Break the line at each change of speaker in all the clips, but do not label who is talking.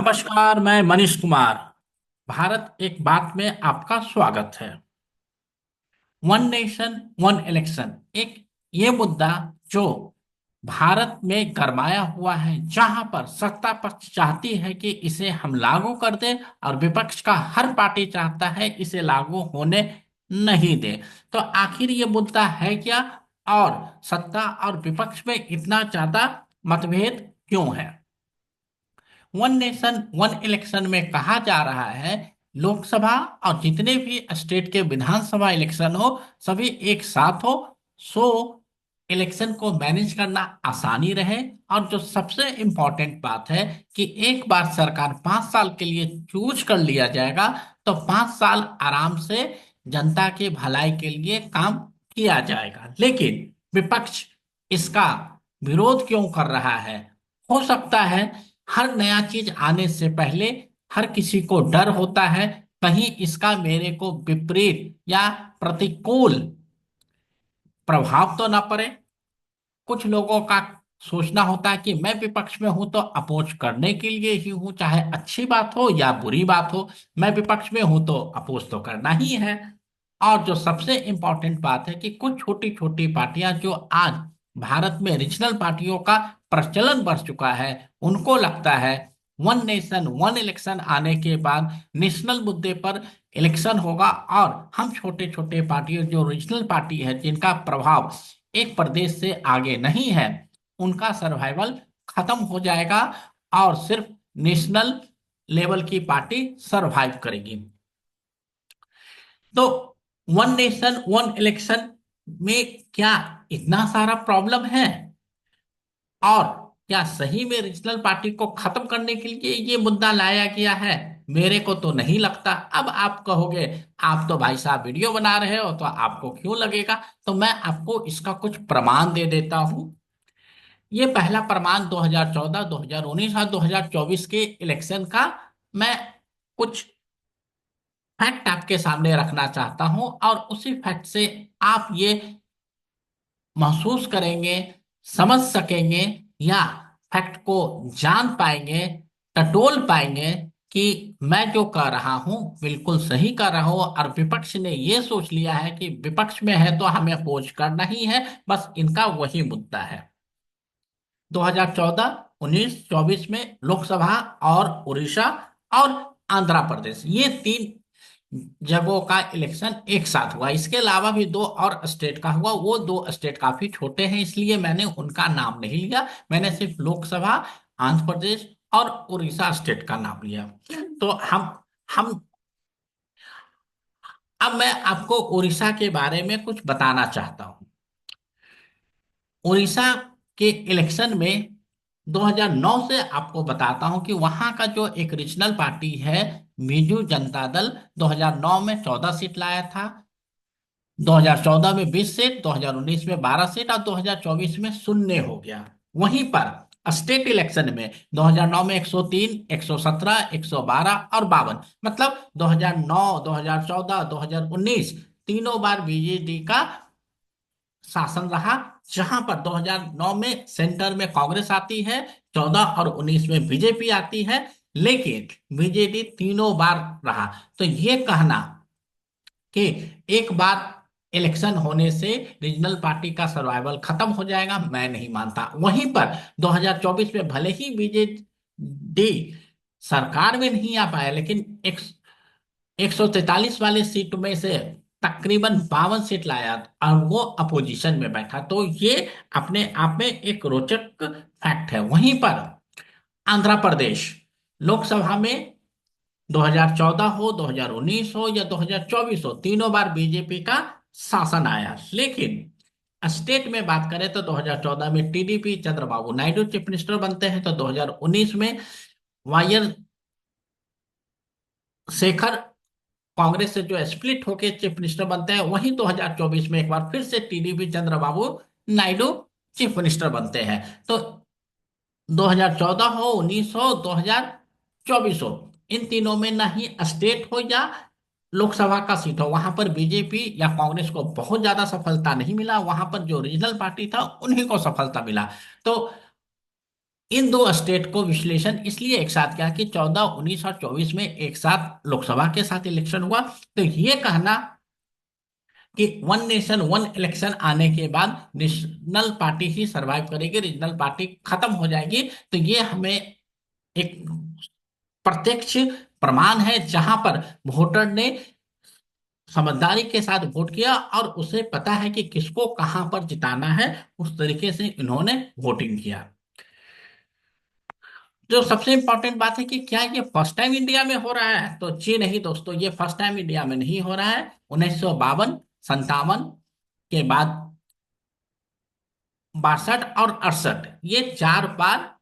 नमस्कार, मैं मनीष कुमार। भारत एक बात में आपका स्वागत है। वन नेशन वन इलेक्शन एक ये मुद्दा जो भारत में गरमाया हुआ है, जहां पर सत्ता पक्ष चाहती है कि इसे हम लागू कर दें और विपक्ष का हर पार्टी चाहता है इसे लागू होने नहीं दे। तो आखिर ये मुद्दा है क्या, और सत्ता और विपक्ष में इतना ज्यादा मतभेद क्यों है? वन नेशन वन इलेक्शन में कहा जा रहा है लोकसभा और जितने भी स्टेट के विधानसभा इलेक्शन हो, सभी एक साथ हो, सो इलेक्शन को मैनेज करना आसानी रहे। और जो सबसे इम्पोर्टेंट बात है कि एक बार सरकार 5 साल के लिए चूज कर लिया जाएगा, तो 5 साल आराम से जनता की भलाई के लिए काम किया जाएगा। लेकिन विपक्ष इसका विरोध क्यों कर रहा है? हो सकता है हर नया चीज आने से पहले हर किसी को डर होता है, कहीं इसका मेरे को विपरीत या प्रतिकूल प्रभाव तो ना पड़े। कुछ लोगों का सोचना होता है कि मैं विपक्ष में हूं तो अपोज करने के लिए ही हूं, चाहे अच्छी बात हो या बुरी बात हो। मैं विपक्ष में हूं तो अपोज तो करना ही है। और जो सबसे इंपॉर्टेंट बात है कि कुछ छोटी छोटी पार्टियां जो आज भारत में रीजनल पार्टियों का प्रचलन बढ़ चुका है, उनको लगता है वन नेशन वन इलेक्शन आने के बाद नेशनल मुद्दे पर इलेक्शन होगा, और हम छोटे छोटे पार्टियों जो रीजनल पार्टी है जिनका प्रभाव एक प्रदेश से आगे नहीं है, उनका सर्वाइवल खत्म हो जाएगा और सिर्फ नेशनल लेवल की पार्टी सरवाइव करेगी। तो वन नेशन वन इलेक्शन में क्या इतना सारा प्रॉब्लम है, और क्या सही में रीजनल पार्टी को खत्म करने के लिए ये मुद्दा लाया गया है? मेरे को तो नहीं लगता। अब आप कहोगे आप तो भाई साहब वीडियो बना रहे हो तो आपको क्यों लगेगा, तो मैं आपको इसका कुछ प्रमाण दे देता हूं। ये पहला प्रमाण 2014, 2019 और 2024 के इलेक्शन का मैं कुछ फैक्ट आपके सामने रखना चाहता हूं, और उसी फैक्ट से आप ये महसूस करेंगे, समझ सकेंगे, या फैक्ट को जान पाएंगे, टटोल पाएंगे कि मैं जो कर रहा हूं बिल्कुल सही कर रहा हूं, और विपक्ष ने ये सोच लिया है कि विपक्ष में है तो हमें अपोज करना ही है, बस इनका वही मुद्दा है। 2014, 19, 24 में लोकसभा और उड़ीसा और आंध्र प्रदेश, ये तीन जगहों का इलेक्शन एक साथ हुआ। इसके अलावा भी दो और स्टेट का हुआ, वो दो स्टेट काफी छोटे हैं इसलिए मैंने उनका नाम नहीं लिया। मैंने सिर्फ लोकसभा, आंध्र प्रदेश और उड़ीसा स्टेट का नाम लिया। तो हम अब मैं आपको उड़ीसा के बारे में कुछ बताना चाहता हूँ। उड़ीसा के इलेक्शन में 2009 से आपको बताता हूं कि वहां का जो एक रीजनल पार्टी है बीजू जनता दल, 2009 में 14 सीट लाया था, 2014 में 20 सीट, 2019 में 12 सीट और 2024 में शून्य हो गया। वहीं पर स्टेट इलेक्शन में 2009 में 103, 117, 112 और 52, मतलब 2009, 2014, 2019 तीनों बार बीजेडी का शासन रहा। जहां पर 2009 में सेंटर में कांग्रेस आती है, 14 और 19 में बीजेपी आती है, लेकिन बीजेडी तीनों बार रहा। तो ये कहना कि एक बार इलेक्शन होने से रीजनल पार्टी का सर्वाइवल खत्म हो जाएगा, मैं नहीं मानता। वहीं पर 2024 में भले ही बीजेडी सरकार में नहीं आ पाया, लेकिन 143 वाले सीट में से तकरीबन 52 सीट लाया और वो अपोजिशन में बैठा। तो ये अपने आप में एक रोचक फैक्ट है। वहीं पर आंध्र प्रदेश लोकसभा में 2014 हो, 2019 हो या 2024 हो, तीनों बार बीजेपी का शासन आया। लेकिन स्टेट में बात करें तो 2014 में TDP Chandrababu Naidu chief minister बनते हैं, तो 2019 में वाई शेखर कांग्रेस से जो स्प्लिट होके चीफ मिनिस्टर बनते हैं, वहीं 2024 में एक बार फिर से TDP Chandrababu Naidu chief minister बनते हैं। तो 2014 हो, 19 हो, 2024 हो, इन तीनों में ना ही स्टेट हो या लोकसभा का सीट हो, वहां पर बीजेपी या कांग्रेस को बहुत ज्यादा सफलता नहीं मिला। वहां पर जो रीजनल पार्टी था उन्हीं को सफलता मिला। तो इन दो स्टेट को विश्लेषण इसलिए एक साथ किया कि 14, 19 और 24 में एक साथ लोकसभा के साथ इलेक्शन हुआ। तो ये कहना कि वन नेशन वन इलेक्शन आने के बाद नेशनल पार्टी ही सरवाइव करेगी, रीजनल पार्टी खत्म हो जाएगी, तो ये हमें एक प्रत्यक्ष प्रमाण है जहां पर वोटर ने समझदारी के साथ वोट किया और उसे पता है कि किसको कहां पर जिताना है, उस तरीके से इन्होंने वोटिंग किया। जो सबसे इंपॉर्टेंट बात है कि क्या ये फर्स्ट टाइम इंडिया में हो रहा है, तो जी नहीं दोस्तों, ये फर्स्ट टाइम इंडिया में नहीं हो रहा है। 1952, 57 के बाद 62 और 68, ये 4 बार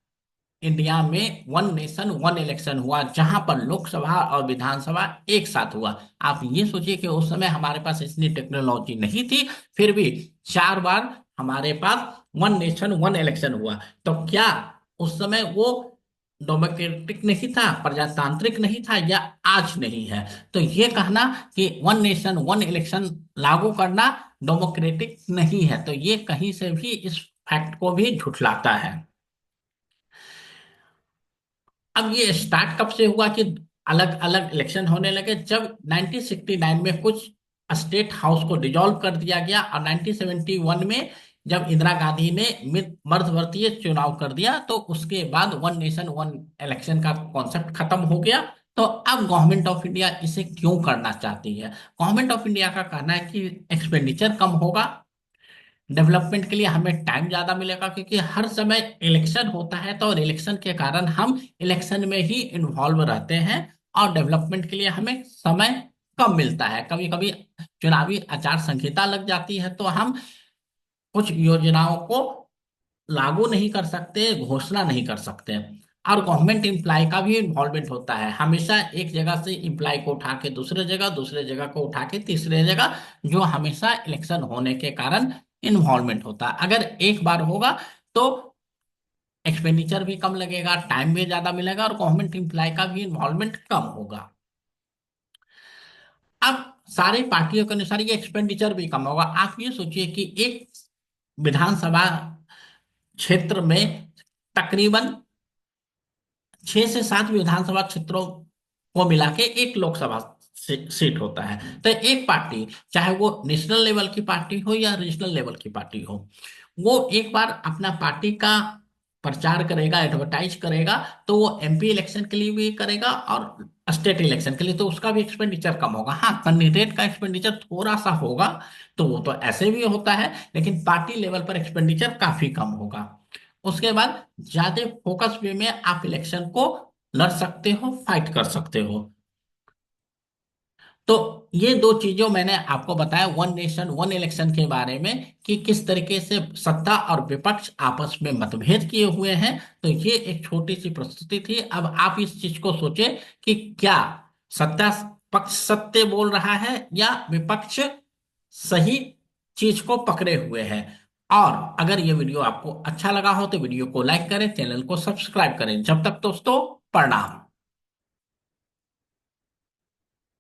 इंडिया में वन नेशन वन इलेक्शन हुआ, जहां पर लोकसभा और विधानसभा एक साथ हुआ। आप ये सोचिए कि उस समय हमारे पास इतनी टेक्नोलॉजी नहीं थी, फिर भी 4 बार हमारे पास वन नेशन वन इलेक्शन हुआ। तो क्या उस समय वो डेमोक्रेटिक नहीं था, प्रजातांत्रिक नहीं था, या आज नहीं है? तो ये कहना कि वन नेशन वन इलेक्शन लागू करना डेमोक्रेटिक नहीं है, तो ये कहीं से भी इस फैक्ट को भी झुठलाता है। अब ये स्टार्ट कब से हुआ कि अलग अलग इलेक्शन होने लगे? जब 1969 में कुछ स्टेट हाउस को डिसॉल्व कर दिया गया, और 1971 में जब इंदिरा गांधी ने मध्यवर्तीय चुनाव कर दिया, तो उसके बाद वन नेशन वन इलेक्शन का कॉन्सेप्ट खत्म हो गया। तो अब गवर्नमेंट ऑफ इंडिया इसे क्यों करना चाहती है? गवर्नमेंट ऑफ इंडिया का कहना है कि एक्सपेंडिचर कम होगा, डेवलपमेंट के लिए हमें टाइम ज्यादा मिलेगा, क्योंकि हर समय इलेक्शन होता है, तो इलेक्शन के कारण हम इलेक्शन में ही इन्वॉल्व रहते हैं, और डेवलपमेंट के लिए हमें समय कम मिलता है। कभी कभी चुनावी आचार संहिता लग जाती है, तो हम कुछ योजनाओं को लागू नहीं कर सकते, घोषणा नहीं कर सकते। और गवर्नमेंट एम्प्लॉय का भी इन्वॉल्वमेंट होता है, हमेशा एक जगह से एम्प्लॉय को उठा के दूसरे जगह, दूसरे जगह को उठा के तीसरे जगह, जो हमेशा इलेक्शन होने के कारण इन्वॉल्वमेंट होता है। अगर एक बार होगा तो एक्सपेंडिचर भी कम लगेगा, टाइम भी ज्यादा मिलेगा, और गवर्नमेंट एम्प्लॉय का भी इन्वॉल्वमेंट कम होगा। अब सारे पार्टियों के अनुसार ये एक्सपेंडिचर भी कम होगा। आप ये सोचिए कि एक विधानसभा क्षेत्र में तकरीबन 6 से 7 विधानसभा क्षेत्रों को मिला के एक लोकसभा सीट होता है। तो एक पार्टी, चाहे वो नेशनल लेवल की पार्टी हो या रीजनल लेवल की पार्टी हो, वो एक बार अपना पार्टी का प्रचार करेगा, एडवर्टाइज करेगा, तो वो एमपी इलेक्शन के लिए भी करेगा और स्टेट इलेक्शन के लिए, तो उसका भी एक्सपेंडिचर कम होगा। हाँ, कैंडिडेट का एक्सपेंडिचर थोड़ा सा होगा, तो वो तो ऐसे भी होता है, लेकिन पार्टी लेवल पर एक्सपेंडिचर काफी कम होगा। उसके बाद ज्यादा फोकस वे में आप इलेक्शन को लड़ सकते हो, फाइट कर सकते हो। तो ये दो चीजों मैंने आपको बताया वन नेशन वन इलेक्शन के बारे में, कि किस तरीके से सत्ता और विपक्ष आपस में मतभेद किए हुए हैं। तो ये एक छोटी सी प्रस्तुति थी। अब आप इस चीज को सोचें कि क्या सत्ता पक्ष सत्य बोल रहा है, या विपक्ष सही चीज को पकड़े हुए है। और अगर ये वीडियो आपको अच्छा लगा हो तो वीडियो को लाइक करें, चैनल को सब्सक्राइब करें। जब तक दोस्तों, प्रणाम।